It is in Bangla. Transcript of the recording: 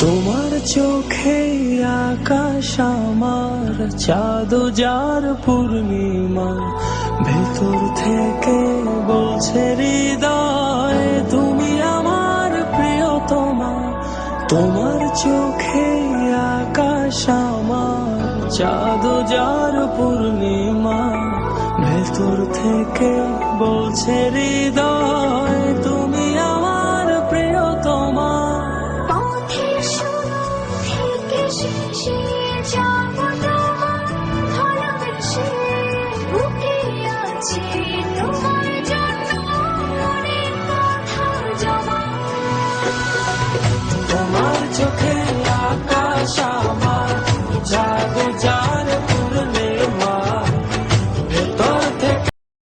তোমার চোখে আকাশ আমার চাঁদ যার পূর্ণিমা, ভেতর থেকে বলছে হৃদয় তুমি আমার প্রিয়তমা। তোমার চোখে আকাশ আমার চাঁদ যার পূর্ণিমা, ভেতর থেকে বলছে হৃদয় তুমি